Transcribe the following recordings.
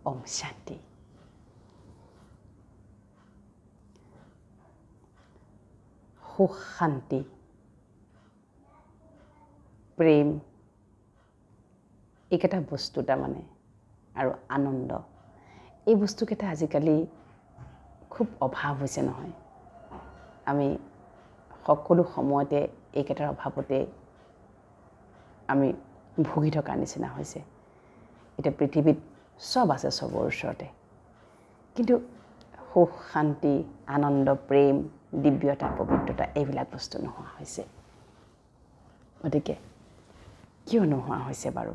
ওম শান্তি। সুখ শান্তি প্ৰেম এইকেইটা বস্তু তাৰমানে আৰু আনন্দ এই বস্তুকেইটা আজিকালি খুব অভাৱ হৈছে নহয়। আমি সকলো সময়তে এইকেইটাৰ অভাৱতে আমি ভুগি থকাৰ নিচিনা হৈছে। এতিয়া পৃথিৱীত চব আছে চবৰ ওচৰতে, কিন্তু সুখ শান্তি আনন্দ প্ৰেম দিব্যতা পবিত্ৰতা এইবিলাক বস্তু নোহোৱা হৈছে। গতিকে কিয় নোহোৱা হৈছে বাৰু?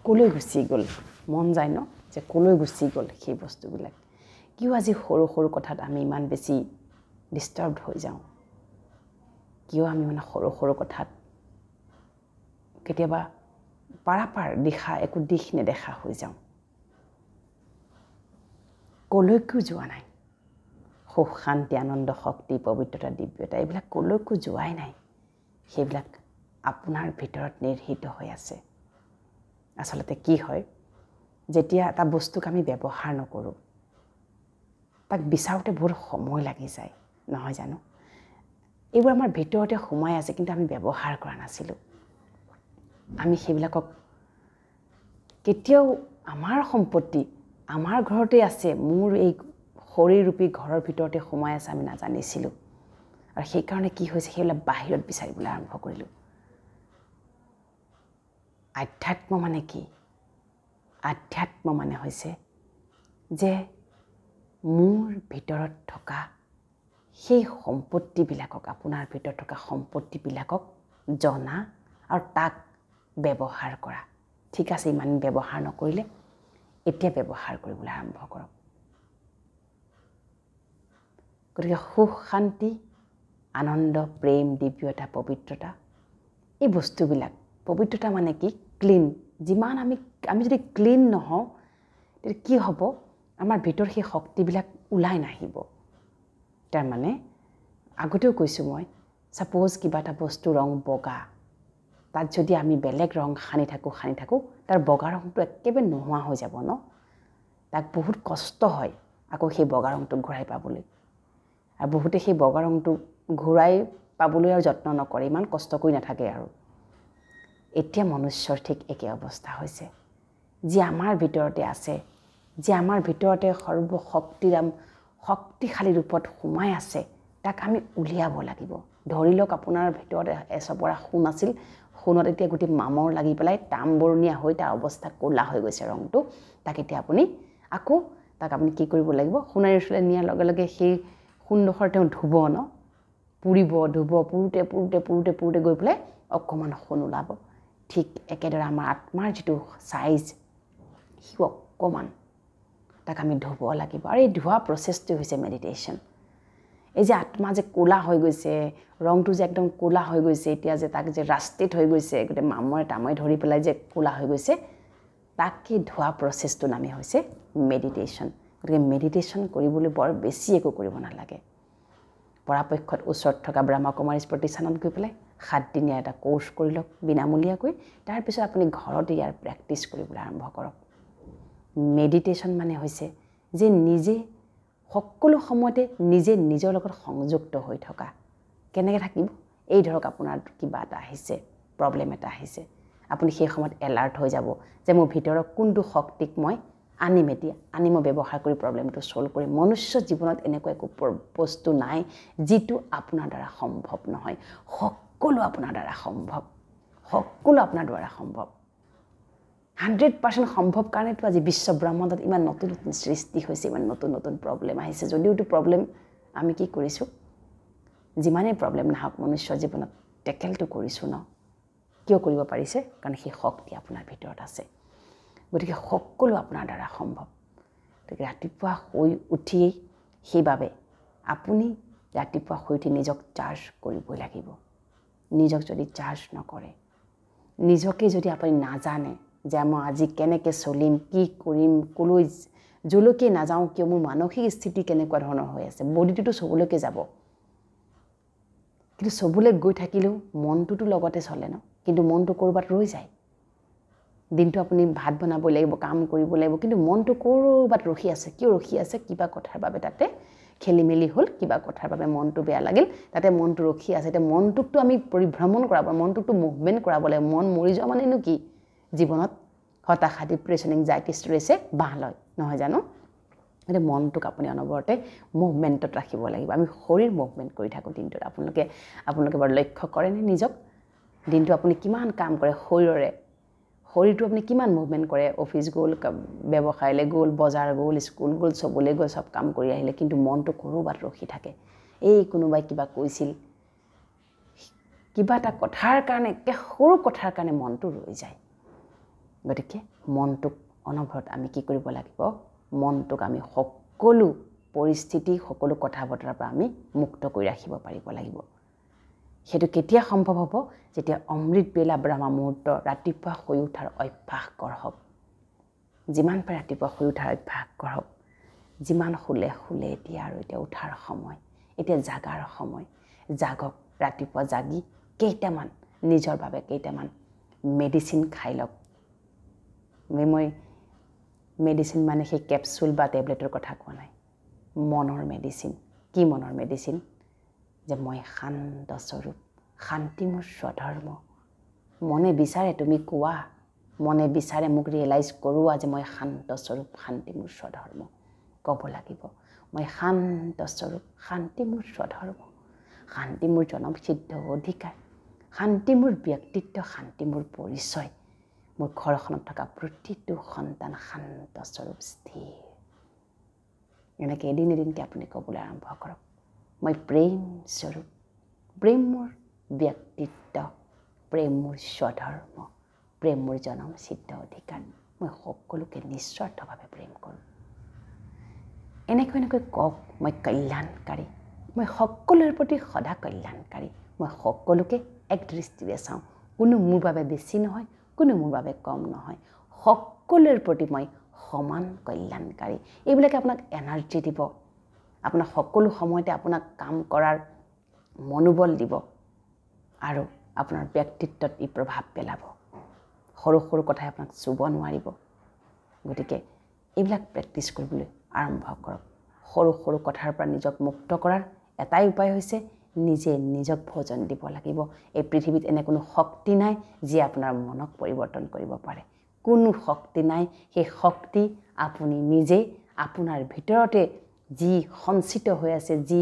ক'লৈ গুচি গ'ল? মন যায় ন যে ক'লৈ গুচি গ'ল সেই বস্তুবিলাক? কিয় আজি সৰু সৰু কথাত আমি ইমান বেছি ডিষ্টাৰ্বড হৈ যাওঁ? কিয় আমি মানে সৰু সৰু কথাত কেতিয়াবা পাৰাপাৰ দিশা একো দিশ নেদেখা হৈ যাওঁ? ক'লৈকো যোৱা নাই। সুখ শান্তি আনন্দ শক্তি পবিত্ৰতা দিব্যতা এইবিলাক ক'লৈকো যোৱাই নাই। সেইবিলাক আপোনাৰ ভিতৰত নিৰ্হিত হৈ আছে। আচলতে কি হয়, যেতিয়া এটা বস্তুক আমি ব্যৱহাৰ নকৰোঁ, তাক বিচাৰোঁতে বহুত সময় লাগি যায় নহয় জানো? এইবোৰ আমাৰ ভিতৰতে সোমাই আছে, কিন্তু আমি ব্যৱহাৰ কৰা নাছিলোঁ। আমি সেইবিলাকক কেতিয়াও আমাৰ সম্পত্তি আমাৰ ঘৰতে আছে, মোৰ এই শৰীৰৰূপী ঘৰৰ ভিতৰতে সোমাই আছে আমি নাজানিছিলোঁ। আৰু সেইকাৰণে কি হৈছে, সেইবিলাক বাহিৰত বিচাৰিবলৈ আৰম্ভ কৰিলোঁ। আধ্যাত্ম মানে কি? আধ্যাত্ম মানে হৈছে যে মোৰ ভিতৰত থকা সেই সম্পত্তিবিলাকক, আপোনাৰ ভিতৰত থকা সম্পত্তিবিলাকক জনা আৰু তাক ব্যৱহাৰ কৰা। ঠিক আছে, ইমান ব্যৱহাৰ নকৰিলে এতিয়া ব্যৱহাৰ কৰিবলৈ আৰম্ভ কৰক। গতিকে সুখ শান্তি আনন্দ প্ৰেম দিব্যতা পবিত্ৰতা এই বস্তুবিলাক, পবিত্ৰতা মানে কি? ক্লিন। যিমান আমি যদি ক্লিন নহওঁ, তেতিয়া কি হ'ব? আমাৰ ভিতৰ সেই শক্তিবিলাক ওলাই নাহিব। তাৰমানে আগতেও কৈছোঁ মই, ছাপ'জ কিবা এটা বস্তু ৰং বগা, তাত যদি আমি বেলেগ ৰং সানি থাকোঁ, তাৰ বগা ৰংটো একেবাৰে নোহোৱা হৈ যাব ন? তাক বহুত কষ্ট হয় আকৌ সেই বগা ৰংটো ঘূৰাই পাবলৈ। আৰু বহুতে সেই বগা ৰংটো ঘূৰাই পাবলৈ আৰু যত্ন নকৰে, ইমান কষ্ট কৰি নাথাকে আৰু। এতিয়া মনুষ্যৰ ঠিক একে অৱস্থা হৈছে। যি আমাৰ ভিতৰতে আছে, যি আমাৰ ভিতৰতে শক্তিশালী ৰূপত সোমাই আছে, তাক আমি উলিয়াব লাগিব। ধৰি লওক আপোনাৰ ভিতৰতে এচপৰা সোণ আছিল, সোণত এতিয়া গোটেই মামৰ লাগি পেলাই তাম্বৰণীয়া হৈ তাৰ অৱস্থা ক'লা হৈ গৈছে ৰংটো। তাক এতিয়া আপুনি কি কৰিব লাগিব? সোণাৰীৰ ওচৰলৈ নিয়াৰ লগে লগে সেই সোণডোখৰ তেওঁ ধুব ন, পুৰিব, পুৰোতে গৈ পেলাই অকণমান সোণ ওলাব। ঠিক একেদৰে আমাৰ আত্মাৰ যিটো চাইজ, সি অকণমান, তাক আমি ধুব লাগিব। আৰু এই ধোৱা প্ৰচেছটো হৈছে মেডিটেশ্যন। এই যে আত্মা যে ক'লা হৈ গৈছে, ৰংটো যে একদম ক'লা হৈ গৈছে, এতিয়া যে তাক যে ৰাষ্টেড হৈ গৈছে, গোটেই মামৰে তামৰে ধৰি পেলাই যে ক'লা হৈ গৈছে, তাকে ধোৱা প্ৰচেছটোৰ নামেই হৈছে মেডিটেশ্যন। গতিকে মেডিটেশ্যন কৰিবলৈ বৰ বেছি একো কৰিব নালাগে। পৰাপক্ষত ওচৰত থকা ব্ৰহ্মকুমাৰীজ প্ৰতিষ্ঠানত গৈ পেলাই 7 দিনীয়া এটা কোৰ্চ কৰি লওক বিনামূলীয়াকৈ। তাৰপিছত আপুনি ঘৰতে ইয়াৰ প্ৰেক্টিছ কৰিবলৈ আৰম্ভ কৰক। মেডিটেশ্যন মানে হৈছে যে নিজে সকলো সময়তে নিজৰ লগত সংযুক্ত হৈ থকা। কেনেকৈ থাকিব? এই ধৰক আপোনাৰ কিবা এটা আহিছে, প্ৰব্লেম এটা আহিছে, আপুনি সেই সময়ত এলাৰ্ট হৈ যাব যে মোৰ ভিতৰৰ কোনটো শক্তিক মই আনিম মই ব্যৱহাৰ কৰি প্ৰব্লেমটো ছল্ভ কৰিম। মনুষ্য জীৱনত এনেকুৱা একো বস্তু নাই যিটো আপোনাৰ দ্বাৰা সম্ভৱ নহয়। সকলো আপোনাৰ দ্বাৰা সম্ভৱ, সকলো আপোনাৰ দ্বাৰা সম্ভৱ। 100% সম্ভৱ কাৰণেতো আজি বিশ্ব ব্ৰহ্মাণ্ডত ইমান নতুন নতুন সৃষ্টি হৈছে, ইমান নতুন নতুন প্ৰব্লেম আহিছে। যদিওটো প্ৰব্লেম আমি কি কৰিছোঁ, যিমানেই প্ৰব্লেম নাহক মনুষ্য জীৱনত টেকেলটো কৰিছোঁ ন। কিয় কৰিব পাৰিছে? কাৰণ সেই শক্তি আপোনাৰ ভিতৰত আছে। গতিকে সকলো আপোনাৰ দ্বাৰা সম্ভৱ। গতিকে ৰাতিপুৱা শুই উঠিয়েই সেইবাবে আপুনি ৰাতিপুৱা শুই উঠি নিজক চাৰ্জ কৰিবই লাগিব। নিজক যদি চাৰ্জ নকৰে, নিজকে যদি আপুনি নাজানে যে মই আজি কেনেকৈ চলিম, কি কৰিম, যলৈকে নাযাওঁ কিয়, মোৰ মানসিক স্থিতি কেনেকুৱা ধৰণৰ হৈ আছে। বডিটোতো চবলৈকে যাব, কিন্তু চবলৈ গৈ থাকিলেও মনটোতো লগতে চলে ন, কিন্তু মনটো ক'ৰবাত ৰৈ যায়। দিনটো আপুনি ভাত বনাব লাগিব কাম কৰিব লাগিব কিন্তু মনটো ক'ৰবাত ৰখি আছে কিয় ৰখি আছে কিবা কথাৰ বাবে তাতে খেলি মেলি হ'ল কিবা কথাৰ বাবে মনটো বেয়া লাগিল তাতে মনটো ৰখি আছে এতিয়া মনটোকটো আমি পৰিভ্ৰমণ কৰাব মনটোকটো মুভমেণ্ট কৰাব লাগিব মন মৰি যোৱা মানেনো কি জীৱনত হতাশা ডিপ্ৰেশ্যন এংজাইটি ষ্ট্ৰেছে বাহ লয় নহয় জানো এতিয়া মনটোক আপুনি অনবৰতে মুভমেণ্টত ৰাখিব লাগিব আমি শৰীৰ মুভমেণ্ট কৰি থাকোঁ দিনটোত আপোনালোকে বাৰু লক্ষ্য কৰেনে নিজক দিনটো আপুনি কিমান কাম কৰে শৰীৰটো আপুনি কিমান মুভমেণ্ট কৰে অফিচ গ'ল ব্যৱসায়লৈ গ'ল বজাৰ গ'ল স্কুল গ'ল চবলৈ গ'ল চব কাম কৰি আহিলে কিন্তু মনটো ক'ৰবাত ৰখি থাকে এই কোনোবাই কিবা কৈছিল কিবা এটা কথাৰ কাৰণে সৰু কথাৰ কাৰণে মনটো ৰৈ যায় গতিকে মনটোক অনবৰত আমি কি কৰিব লাগিব মনটোক আমি সকলো পৰিস্থিতি সকলো কথা বতৰাৰ পৰা আমি মুক্ত কৰি ৰাখিব পাৰিব লাগিব সেইটো কেতিয়া সম্ভৱ হ'ব যেতিয়া অমৃত বেলা ব্ৰহ্ম মুহূৰ্ত ৰাতিপুৱা শুই উঠাৰ অভ্যাস গঢ়ক যিমান পাৰে ৰাতিপুৱা শুই উঠাৰ অভ্যাস গঢ়ক যিমান শুলে এতিয়া আৰু এতিয়া উঠাৰ সময় এতিয়া জাগাৰ সময় জাগক ৰাতিপুৱা জাগি কেইটামান নিজৰ বাবে কেইটামান মেডিচিন খাই লওক মই মেডিচিন মানে সেই কেপচুল বা টেবলেটৰ কথা কোৱা নাই মনৰ মেডিচিন কি মনৰ মেডিচিন যে মই শান্ত স্বৰূপ শান্তি মোৰ স্বধৰ্ম মনে বিচাৰে তুমি কোৱা মনে বিচাৰে মোক ৰিয়েলাইজ কৰোৱা যে মই শান্ত স্বৰূপ শান্তি মোৰ স্বধৰ্ম ক'ব লাগিব মই শান্ত স্বৰূপ শান্তি মোৰ স্বধৰ্ম শান্তি মোৰ জনমসিদ্ধ অধিকাৰ শান্তি মোৰ ব্যক্তিত্ব শান্তি মোৰ পৰিচয় মোৰ ঘৰখনত থকা প্ৰতিটো সন্তান শান্ত স্বৰূপ স্থিৰ এনেকৈ এদিনকৈ আপুনি ক'বলৈ আৰম্ভ কৰক মই প্ৰেম স্বৰূপ প্ৰেম মোৰ ব্যক্তিত্ব প্ৰেম মোৰ স্বধৰ্ম প্ৰেম মোৰ জনমসিদ্ধ অধিকাৰ মই সকলোকে নিস্বাৰ্থভাৱে প্ৰেম কৰোঁ এনেকৈ কওক মই কল্যাণকাৰী মই সকলোৰে প্ৰতি সদা কল্যাণকাৰী মই সকলোকে এক দৃষ্টিৰে চাওঁ কোনো মোৰ বাবে বেছি নহয় কোনো মোৰ বাবে কম নহয় সকলোৰে প্ৰতি মই সমান কল্যাণকাৰী এইবিলাকে আপোনাক এনাৰ্জি দিব আপোনাক সকলো সময়তে আপোনাক কাম কৰাৰ মনোবল দিব আৰু আপোনাৰ ব্যক্তিত্বত ই প্ৰভাৱ পেলাব সৰু সৰু কথাই আপোনাক চুব নোৱাৰিব গতিকে এইবিলাক প্ৰেক্টিছ কৰিবলৈ আৰম্ভ কৰক সৰু সৰু কথাৰ পৰা নিজক মুক্ত কৰাৰ এটাই উপায় হৈছে নিজে নিজক ভোজন দিব লাগিব এই পৃথিৱীত এনে কোনো শক্তি নাই যিয়ে আপোনাৰ মনক পৰিৱৰ্তন কৰিব পাৰে কোনো শক্তি নাই সেই শক্তি আপুনি নিজেই আপোনাৰ ভিতৰতে যি সঞ্চিত হৈ আছে যি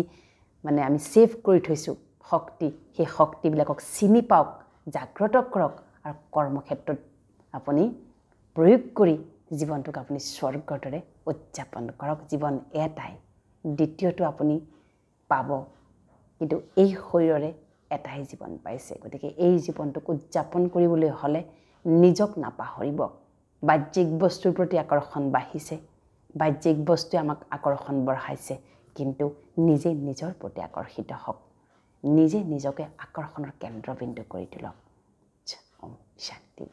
মানে আমি সেভ কৰি থৈছোঁ শক্তি সেই শক্তিবিলাকক চিনি পাওক জাগ্ৰত কৰক আৰু কৰ্মক্ষেত্ৰত আপুনি প্ৰয়োগ কৰি জীৱনটোক আপুনি স্বৰ্গৰ দৰে উদযাপন কৰক জীৱন এটাই দ্বিতীয়টো আপুনি পাব কিন্তু এই শৰীৰৰে এটাই জীৱন পাইছে গতিকে এই জীৱনটোক উদযাপন কৰিবলৈ হ'লে নিজক নাপাহৰিব বাহ্যিক বস্তুৰ প্ৰতি আকৰ্ষণ বাঢ়িছে বাহ্যিক বস্তুৱে আমাক আকৰ্ষণ বঢ়াইছে কিন্তু নিজে নিজৰ প্ৰতি আকৰ্ষিত হওক নিজে নিজকে আকৰ্ষণৰ কেন্দ্ৰবিন্দু কৰি তোলক ওম শান্তি